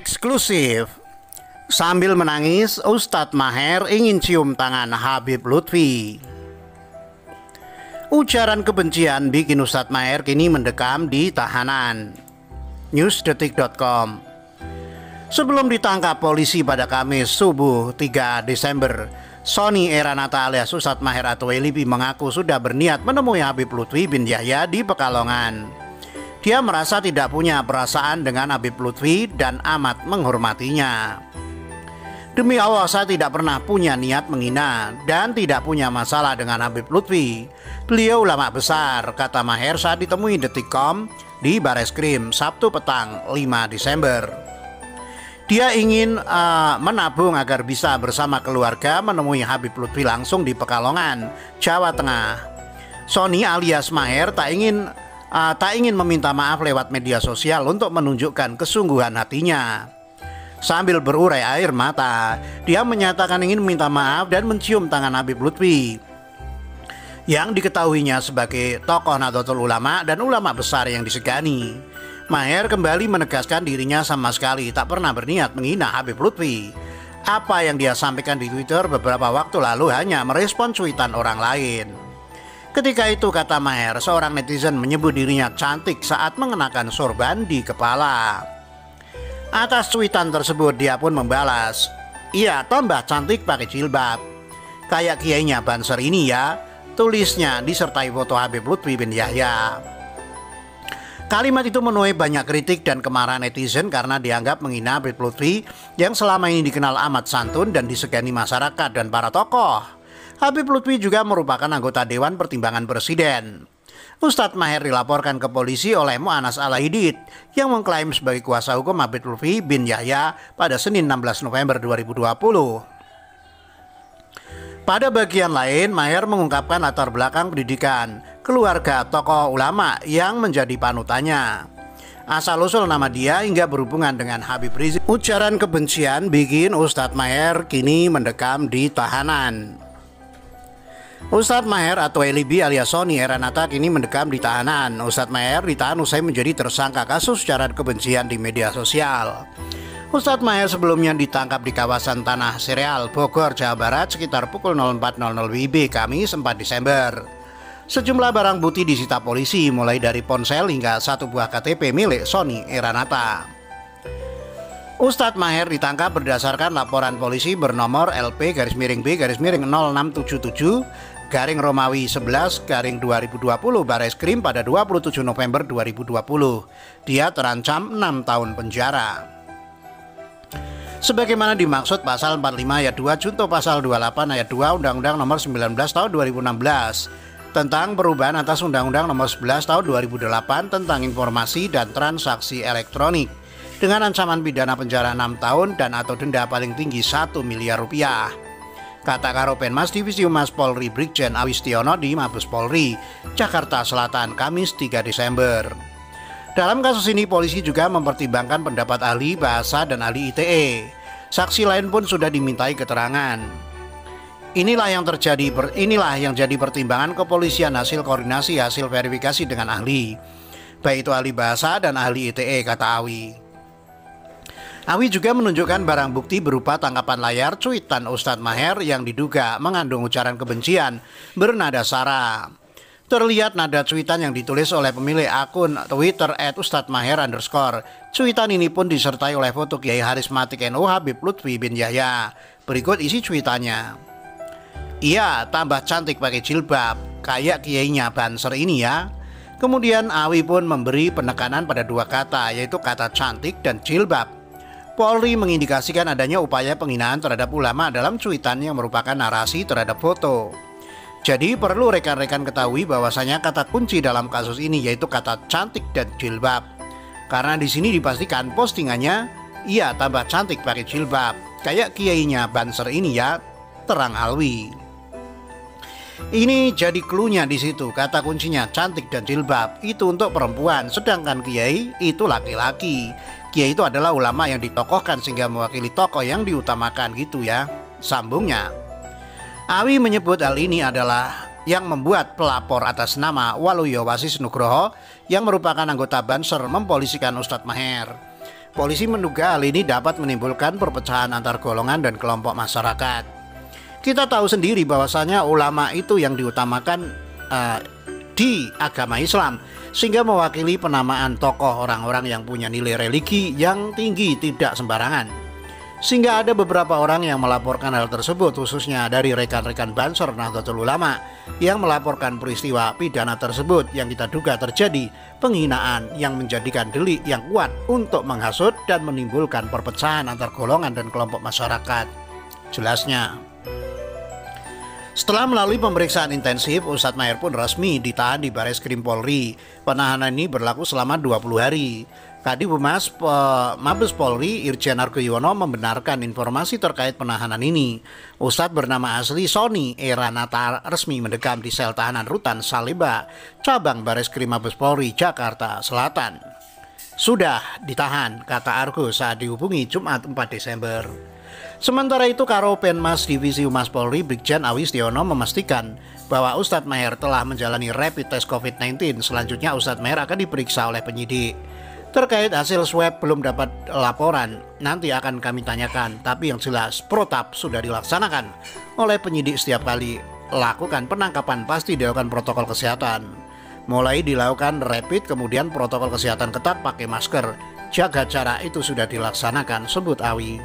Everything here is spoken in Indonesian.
Eksklusif. Sambil menangis, Ustadz Maher ingin cium tangan Habib Lutfi. Ujaran kebencian bikin Ustadz Maher kini mendekam di tahanan. Newsdetik.com. Sebelum ditangkap polisi pada Kamis subuh 3 Desember, Sony Eranata alias Ustadz Maher atau Elibi mengaku sudah berniat menemui Habib Lutfi bin Yahya di Pekalongan. Dia merasa tidak punya perasaan dengan Habib Lutfi dan amat menghormatinya. Demi Allah, saya tidak pernah punya niat menghina dan tidak punya masalah dengan Habib Lutfi. Beliau ulama besar, kata Maher saat ditemui Detikcom di Bareskrim Sabtu petang 5 Desember. Dia ingin menabung agar bisa bersama keluarga menemui Habib Lutfi langsung di Pekalongan, Jawa Tengah. Sony alias Maher tak ingin meminta maaf lewat media sosial untuk menunjukkan kesungguhan hatinya. Sambil berurai air mata, dia menyatakan ingin meminta maaf dan mencium tangan Habib Lutfi yang diketahuinya sebagai tokoh Nahdlatul Ulama dan ulama besar yang disegani. Maher kembali menegaskan dirinya sama sekali tak pernah berniat menghina Habib Lutfi. Apa yang dia sampaikan di Twitter beberapa waktu lalu hanya merespon cuitan orang lain. Ketika itu, kata Maher, seorang netizen menyebut dirinya cantik saat mengenakan sorban di kepala. Atas cuitan tersebut dia pun membalas, "Iya, tambah cantik pakai jilbab. Kayak kiainya Banser ini ya," tulisnya disertai foto Habib Lutfi bin Yahya. Kalimat itu menuai banyak kritik dan kemarahan netizen karena dianggap menghina Habib Lutfi yang selama ini dikenal amat santun dan disegani masyarakat dan para tokoh. Habib Lutfi juga merupakan anggota Dewan Pertimbangan Presiden. Ustadz Maher dilaporkan ke polisi oleh Mu'anas Al-Aidid yang mengklaim sebagai kuasa hukum Habib Lutfi bin Yahya pada Senin 16 November 2020. Pada bagian lain, Maher mengungkapkan latar belakang pendidikan, keluarga tokoh ulama yang menjadi panutannya, asal-usul nama dia hingga berhubungan dengan Habib Rizik. Ujaran kebencian bikin Ustadz Maher kini mendekam di tahanan. Ustadz Maher atau Elibi alias Sony Eranata kini mendekam di tahanan. Ustadz Maher ditahan usai menjadi tersangka kasus ujaran kebencian di media sosial. Ustadz Maher sebelumnya ditangkap di kawasan Tanah Sereal, Bogor, Jawa Barat sekitar pukul 04.00 WIB Kamis 4 Desember. Sejumlah barang bukti disita polisi mulai dari ponsel hingga satu buah KTP milik Sony Eranata. Ustadz Maher ditangkap berdasarkan laporan polisi bernomor LP-06B-0677-Romawi 11-2020 Bareskrim pada 27 November 2020. Dia terancam 6 tahun penjara. Sebagaimana dimaksud pasal 45 ayat 2 junto pasal 28 ayat 2 Undang-Undang nomor 19 tahun 2016 tentang perubahan atas Undang-Undang nomor 11 tahun 2008 tentang informasi dan transaksi elektronik dengan ancaman pidana penjara 6 tahun dan atau denda paling tinggi 1 miliar rupiah. Kata Karopenmas Divisi Humas Polri Brigjen Awistiono di Mabes Polri, Jakarta Selatan, Kamis 3 Desember. Dalam kasus ini polisi juga mempertimbangkan pendapat ahli bahasa dan ahli ITE. Saksi lain pun sudah dimintai keterangan. Inilah yang jadi pertimbangan kepolisian hasil koordinasi hasil verifikasi dengan ahli, baik itu ahli bahasa dan ahli ITE, kata Awi. Awi juga menunjukkan barang bukti berupa tangkapan layar cuitan Ustadz Maher yang diduga mengandung ujaran kebencian bernada sara. Terlihat nada cuitan yang ditulis oleh pemilik akun Twitter @ustadzmaher_. Cuitan ini pun disertai oleh foto Kiai Harismatik NU Habib Lutfi bin Yahya. Berikut isi cuitannya. "Iya, tambah cantik pakai jilbab, kayak kiainya Banser ini ya." Kemudian Awi pun memberi penekanan pada dua kata, yaitu kata cantik dan jilbab. Polri mengindikasikan adanya upaya penghinaan terhadap ulama dalam cuitan yang merupakan narasi terhadap foto. Jadi perlu rekan-rekan ketahui bahwasanya kata kunci dalam kasus ini yaitu kata cantik dan jilbab. Karena di sini dipastikan postingannya, "Iya, tambah cantik pakai jilbab, kayak kiainya Banser ini ya," terang Alwi. Ini jadi cluenya di situ, kata kuncinya cantik dan jilbab itu untuk perempuan, sedangkan kiai itu laki-laki. Kiai itu adalah ulama yang ditokohkan sehingga mewakili tokoh yang diutamakan gitu ya, sambungnya. Awi menyebut hal ini adalah yang membuat pelapor atas nama Waluyo Wasis Nugroho yang merupakan anggota Banser mempolisikan Ustadz Maher. Polisi menduga hal ini dapat menimbulkan perpecahan antar golongan dan kelompok masyarakat. Kita tahu sendiri bahwasanya ulama itu yang diutamakan di agama Islam, sehingga mewakili penamaan tokoh orang-orang yang punya nilai religi yang tinggi, tidak sembarangan. Sehingga ada beberapa orang yang melaporkan hal tersebut, khususnya dari rekan-rekan Banser Nahdlatul Ulama yang melaporkan peristiwa pidana tersebut yang kita duga terjadi penghinaan yang menjadikan delik yang kuat untuk menghasut dan menimbulkan perpecahan antar golongan dan kelompok masyarakat. Jelasnya, setelah melalui pemeriksaan intensif, Ustadz Maher pun resmi ditahan di Bareskrim Polri. Penahanan ini berlaku selama 20 hari. Kadifhumas Mabes Polri Irjen Argoyono membenarkan informasi terkait penahanan ini. Ustadz bernama asli Sony Eranata resmi mendekam di sel tahanan Rutan Salemba, cabang Bareskrim Mabes Polri, Jakarta Selatan. Sudah ditahan, kata Argo saat dihubungi Jumat 4 Desember. Sementara itu, Karopenmas Divisi Humas Polri Brigjen Awistiono memastikan bahwa Ustadz Maher telah menjalani rapid test COVID-19. Selanjutnya Ustadz Maher akan diperiksa oleh penyidik. Terkait hasil swab belum dapat laporan, nanti akan kami tanyakan. Tapi yang jelas protap sudah dilaksanakan oleh penyidik. Setiap kali lakukan penangkapan pasti dilakukan protokol kesehatan. Mulai dilakukan rapid, kemudian protokol kesehatan ketat, pakai masker, jaga jarak, itu sudah dilaksanakan, sebut Awi.